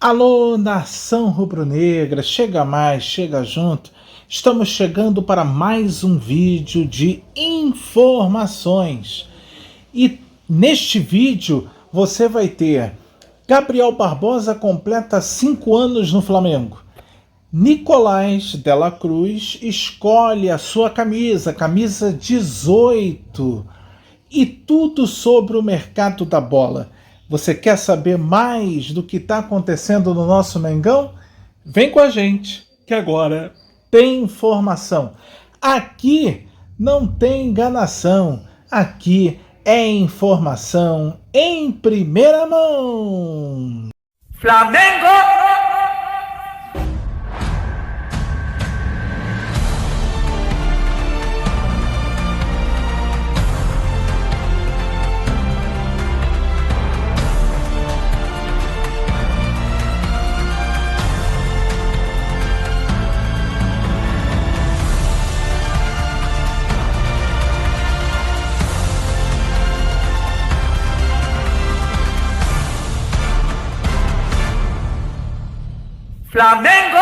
Alô, nação rubro-negra, chega mais, chega junto. Estamos chegando para mais um vídeo de informações. E neste vídeo você vai ter Gabriel Barbosa completa 5 anos no Flamengo. Nicolás Dela Cruz escolhe a sua camisa 18. E tudo sobre o mercado da bola. Você quer saber mais do que está acontecendo no nosso Mengão? Vem com a gente, que agora tem informação. Aqui não tem enganação. Aqui é informação em primeira mão. Flamengo! Flamengo!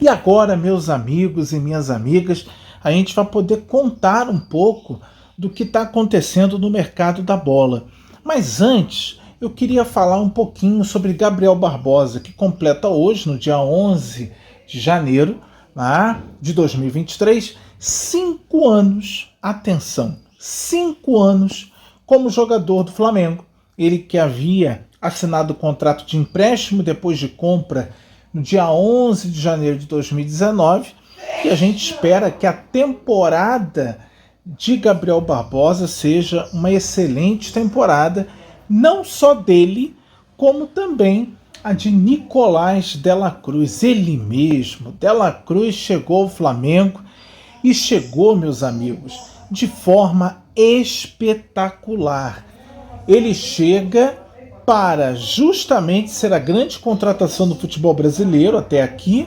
E agora, meus amigos e minhas amigas, a gente vai poder contar um pouco do que está acontecendo no mercado da bola. Mas antes, eu queria falar um pouquinho sobre Gabriel Barbosa, que completa hoje, no dia 11 de janeiro de 2023, 5 anos, atenção, 5 anos como jogador do Flamengo. Ele que havia assinado o contrato de empréstimo depois de compra no dia 11 de janeiro de 2019, e a gente espera que a temporada de Gabriel Barbosa seja uma excelente temporada, não só dele, como também a de Nicolás Dela Cruz, ele mesmo. Dela Cruz chegou ao Flamengo e chegou, meus amigos, de forma espetacular. Ele chega para justamente ser a grande contratação do futebol brasileiro até aqui,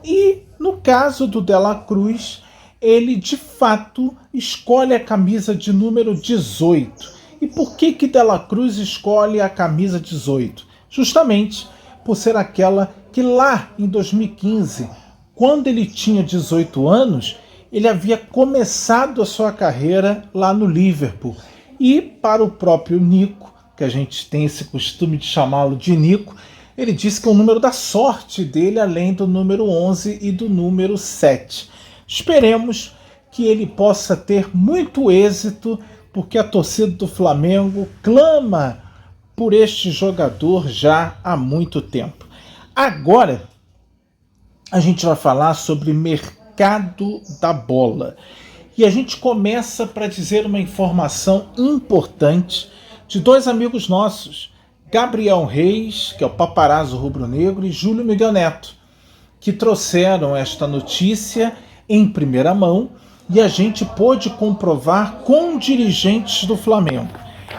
e no caso do Dela Cruz, ele de fato escolhe a camisa de número 18. E por que Dela Cruz escolhe a camisa 18? Justamente por ser aquela que lá em 2015, quando ele tinha 18 anos, ele havia começado a sua carreira lá no Liverpool. E para o próprio Nico, que a gente tem esse costume de chamá-lo de Nico, ele disse que é o número da sorte dele, além do número 11 e do número 7. Esperemos que ele possa ter muito êxito, porque a torcida do Flamengo clama por este jogador já há muito tempo. Agora, a gente vai falar sobre mercado da bola. E a gente começa para dizer uma informação importante de dois amigos nossos, Gabriel Reis, que é o paparazzo rubro-negro, e Júlio Miguel Neto, que trouxeram esta notícia em primeira mão e a gente pôde comprovar com dirigentes do Flamengo.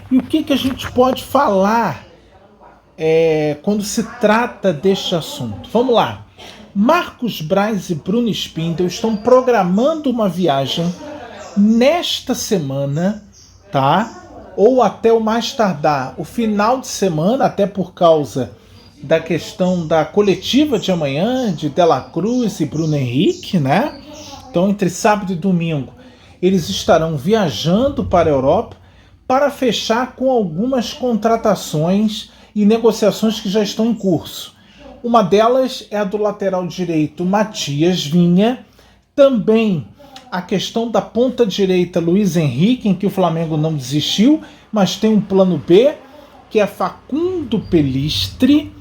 E o que a gente pode falar quando se trata deste assunto? Vamos lá. Marcos Braz e Bruno Spindel estão programando uma viagem nesta semana, tá? Ou até o mais tardar o final de semana, até por causa da questão da coletiva de amanhã, de Dela Cruz e Bruno Henrique, né? Então, entre sábado e domingo, eles estarão viajando para a Europa para fechar com algumas contratações e negociações que já estão em curso. Uma delas é a do lateral direito Matias Vinha, também a questão da ponta direita Luiz Henrique, em que o Flamengo não desistiu, mas tem um plano B, que é Facundo Pelistri,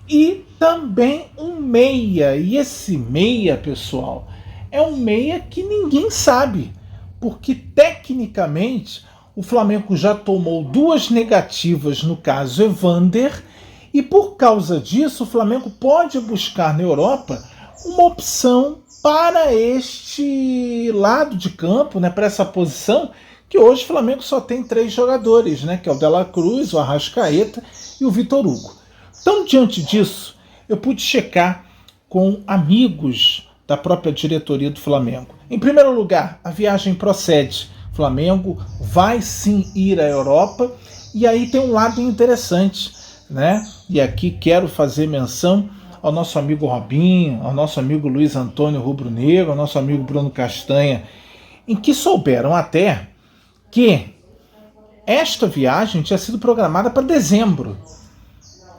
e também um meia. E esse meia, pessoal, é um meia que ninguém sabe, porque tecnicamente o Flamengo já tomou 2 negativas, no caso Evander, e por causa disso o Flamengo pode buscar na Europa uma opção para este lado de campo, né, para essa posição, que hoje o Flamengo só tem 3 jogadores, né, que é o Dela Cruz, o Arrascaeta e o Vitor Hugo. Então, diante disso, eu pude checar com amigos da própria diretoria do Flamengo. Em primeiro lugar, a viagem procede. O Flamengo vai sim ir à Europa E aí tem um lado interessante, né? E aqui quero fazer menção ao nosso amigo Robinho, ao nosso amigo Luiz Antônio Rubro Negro, ao nosso amigo Bruno Castanha, em que souberam até que esta viagem tinha sido programada para dezembro.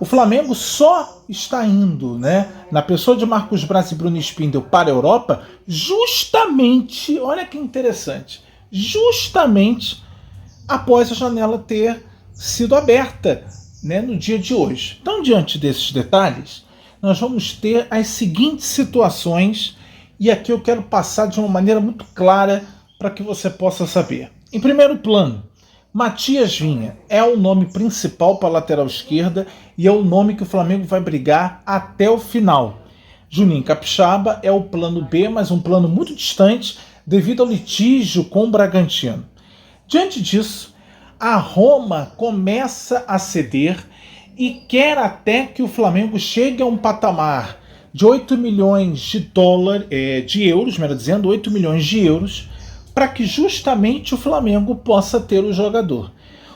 O Flamengo só está indo, né, na pessoa de Marcos Braz e Bruno Spindel para a Europa, justamente, olha que interessante, justamente após a janela ter sido aberta, né, no dia de hoje. Então, diante desses detalhes, nós vamos ter as seguintes situações, e aqui eu quero passar de uma maneira muito clara para que você possa saber. Em primeiro plano, Matias Vinha é o nome principal para a lateral esquerda e é o nome que o Flamengo vai brigar até o final. Juninho Capixaba é o plano B, mas um plano muito distante devido ao litígio com o Bragantino. Diante disso, a Roma começa a ceder e quer até que o Flamengo chegue a um patamar de 8 milhões de euros, melhor dizendo, 8 milhões de euros, para que justamente o Flamengo possa ter o jogador.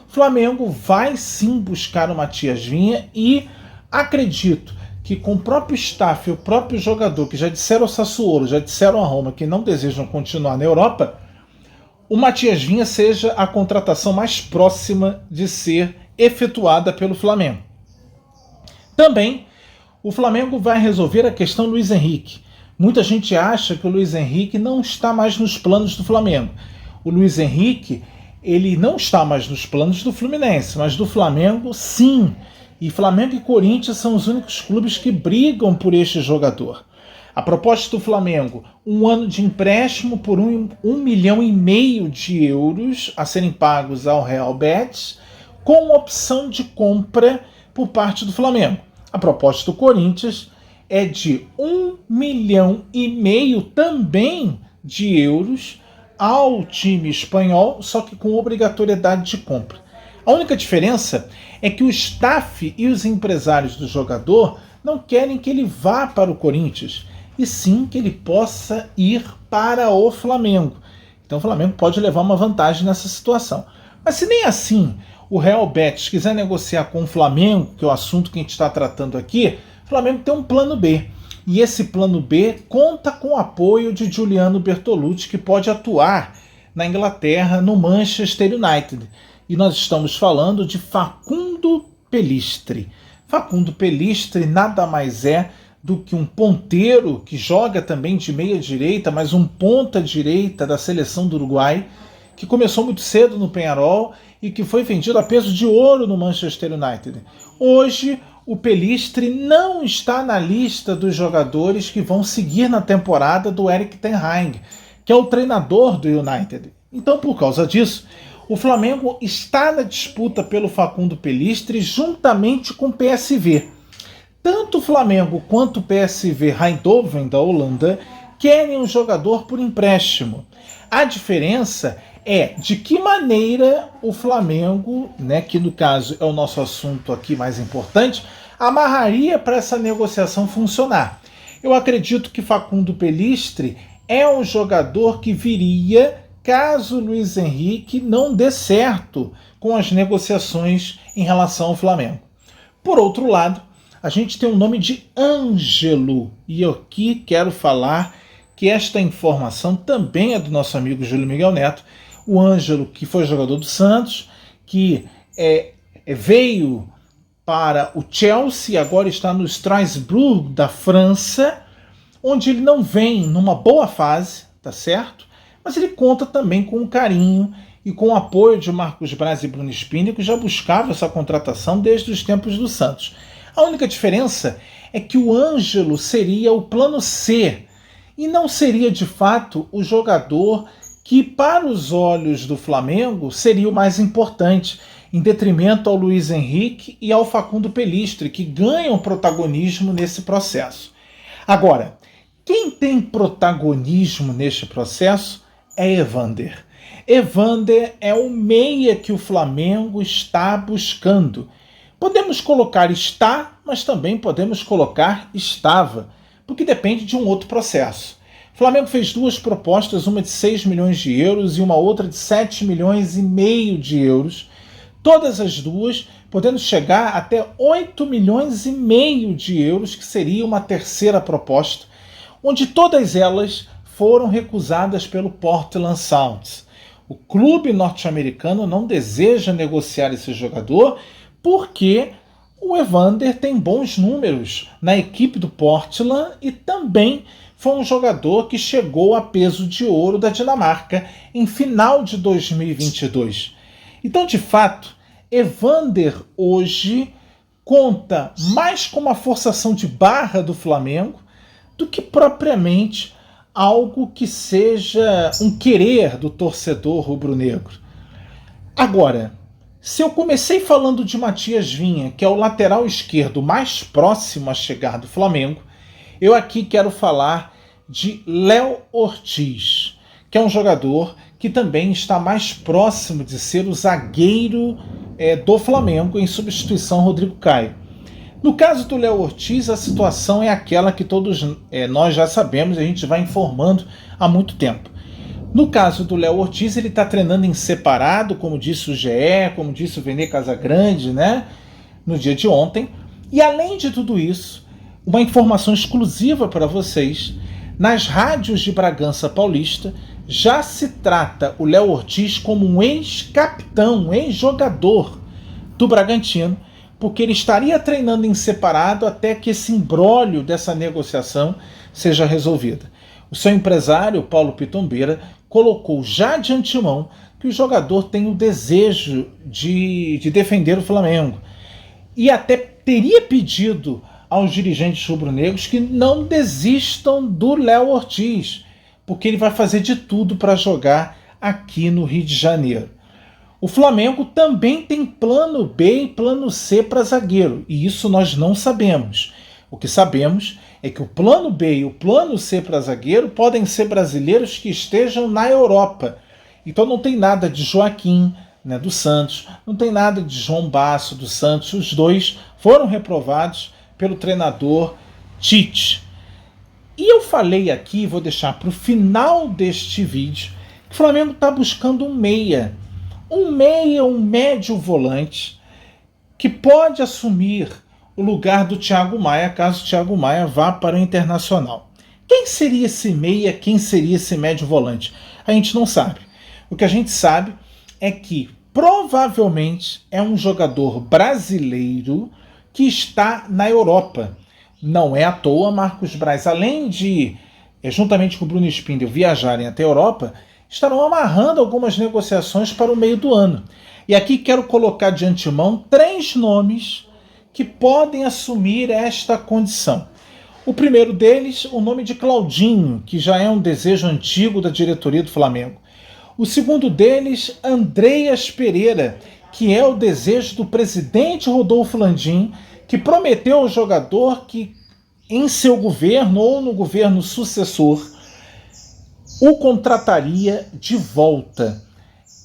O Flamengo vai sim buscar o Matias Vinha e acredito que com o próprio staff e o próprio jogador, que já disseram ao Sassuolo, já disseram à Roma que não desejam continuar na Europa, o Matias Vinha seja a contratação mais próxima de ser efetuada pelo Flamengo. Também o Flamengo vai resolver a questão Luiz Henrique. Muita gente acha que o Luiz Henrique não está mais nos planos do Flamengo. O Luiz Henrique, ele não está mais nos planos do Fluminense, mas do Flamengo, sim. E Flamengo e Corinthians são os únicos clubes que brigam por este jogador. A proposta do Flamengo, 1 ano de empréstimo por 1,5 milhão de euros a serem pagos ao Real Betis, com opção de compra por parte do Flamengo. A proposta do Corinthians é de 1,5 milhão também de euros ao time espanhol, só que com obrigatoriedade de compra. A única diferença é que o staff e os empresários do jogador não querem que ele vá para o Corinthians, e sim que ele possa ir para o Flamengo. Então o Flamengo pode levar uma vantagem nessa situação. Mas se nem assim o Real Betis quiser negociar com o Flamengo, que é o assunto que a gente está tratando aqui, o Flamengo tem um plano B. E esse plano B conta com o apoio de Giuliano Bertolucci, que pode atuar na Inglaterra, no Manchester United. E nós estamos falando de Facundo Pelistri. Facundo Pelistri nada mais é do que um ponteiro que joga também de meia direita, mas um ponta direita da seleção do Uruguai, que começou muito cedo no Peñarol e que foi vendido a peso de ouro no Manchester United. Hoje, o Pelistri não está na lista dos jogadores que vão seguir na temporada do Erik ten Hag, que é o treinador do United. Então, por causa disso, o Flamengo está na disputa pelo Facundo Pelistri juntamente com o PSV. Tanto o Flamengo quanto o PSV Eindhoven, da Holanda, querem um jogador por empréstimo. A diferença é de que maneira o Flamengo, né, que no caso é o nosso assunto aqui mais importante, amarraria para essa negociação funcionar. Eu acredito que Facundo Pelistri é um jogador que viria caso Luiz Henrique não dê certo com as negociações em relação ao Flamengo. Por outro lado, a gente tem o nome de Ângelo, e eu aqui quero falar que esta informação também é do nosso amigo Júlio Miguel Neto. O Ângelo, que foi jogador do Santos, que veio para o Chelsea, agora está no Strasbourg da França, onde ele não vem numa boa fase, tá certo? Mas ele conta também com o carinho e com o apoio de Marcos Braz e Bruno Spindel, que já buscava essa contratação desde os tempos do Santos. A única diferença é que o Ângelo seria o plano C e não seria de fato o jogador que, para os olhos do Flamengo, seria o mais importante, em detrimento ao Luiz Henrique e ao Facundo Pelistri, que ganham protagonismo nesse processo. Agora, quem tem protagonismo neste processo é Evander. Evander é o meia que o Flamengo está buscando. Podemos colocar está, mas também podemos colocar estava, porque depende de um outro processo. O Flamengo fez 2 propostas, uma de 6 milhões de euros e uma outra de 7 milhões e meio de euros, Todas as duas podendo chegar até 8 milhões e meio de euros, que seria uma terceira proposta, onde todas elas foram recusadas pelo Portland Sounds. O clube norte-americano não deseja negociar esse jogador porque o Evander tem bons números na equipe do Portland e também foi um jogador que chegou a peso de ouro da Dinamarca em final de 2022. Então, de fato, Evander hoje conta mais com uma forçação de barra do Flamengo do que propriamente algo que seja um querer do torcedor rubro-negro. Agora, se eu comecei falando de Matias Vinha, que é o lateral esquerdo mais próximo a chegar do Flamengo, eu aqui quero falar de Léo Ortiz, que é um jogador que também está mais próximo de ser o zagueiro do Flamengo em substituição ao Rodrigo Caio. No caso do Léo Ortiz, a situação é aquela que todos nós já sabemos e a gente vai informando há muito tempo. No caso do Léo Ortiz, ele está treinando em separado, como disse o GE, como disse o Vene Casagrande, né, no dia de ontem. E além de tudo isso, uma informação exclusiva para vocês, nas rádios de Bragança Paulista, já se trata o Léo Ortiz como um ex-capitão, um ex-jogador do Bragantino, porque ele estaria treinando em separado até que esse imbróglio dessa negociação seja resolvida. O seu empresário, Paulo Pitombeira, colocou já de antemão que o jogador tem o desejo de defender o Flamengo e até teria pedido aos dirigentes rubro-negros que não desistam do Léo Ortiz, porque ele vai fazer de tudo para jogar aqui no Rio de Janeiro. O Flamengo também tem plano B e plano C para zagueiro, e isso nós não sabemos. O que sabemos é que o plano B e o plano C para zagueiro podem ser brasileiros que estejam na Europa. Então não tem nada de Joaquim, né, do Santos, não tem nada de João Basso, do Santos. Os dois foram reprovados pelo treinador Tite. E eu falei aqui, vou deixar para o final deste vídeo, que o Flamengo está buscando um meia, um médio volante, que pode assumir o lugar do Thiago Maia, caso o Thiago Maia vá para o Internacional. Quem seria esse meia, quem seria esse médio volante? A gente não sabe. O que a gente sabe é que provavelmente é um jogador brasileiro que está na Europa. Não é à toa Marcos Braz, além de, juntamente com o Bruno Spindel, viajarem até a Europa, estarão amarrando algumas negociações para o meio do ano. E aqui quero colocar de antemão 3 nomes que podem assumir esta condição. O primeiro deles, o nome de Claudinho, que já é um desejo antigo da diretoria do Flamengo. O segundo deles, Andreas Pereira, que é o desejo do presidente Rodolfo Landim, que prometeu ao jogador que em seu governo ou no governo sucessor o contrataria de volta.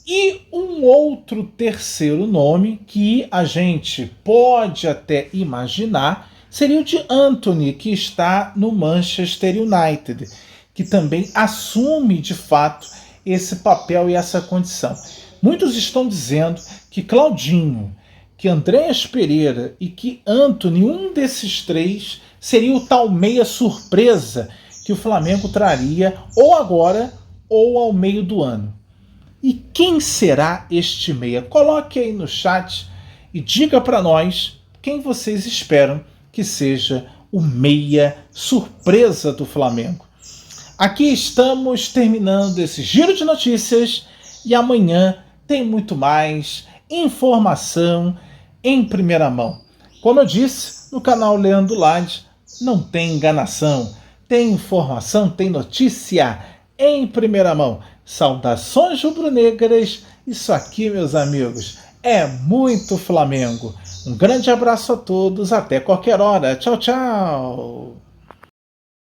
E um outro terceiro nome que a gente pode até imaginar seria o de Antony, que está no Manchester United, que também assume de fato esse papel e essa condição. Muitos estão dizendo que Claudinho, que Andreas Pereira e que Antony, um desses 3, seria o tal meia surpresa que o Flamengo traria ou agora ou ao meio do ano. E quem será este meia? Coloque aí no chat e diga para nós quem vocês esperam que seja o meia surpresa do Flamengo. Aqui estamos terminando esse giro de notícias e amanhã tem muito mais informação em primeira mão. Como eu disse, no canal Leandro Lade não tem enganação, tem informação, tem notícia em primeira mão. Saudações rubro-negras, isso aqui, meus amigos, é muito Flamengo. Um grande abraço a todos, até qualquer hora. Tchau, tchau!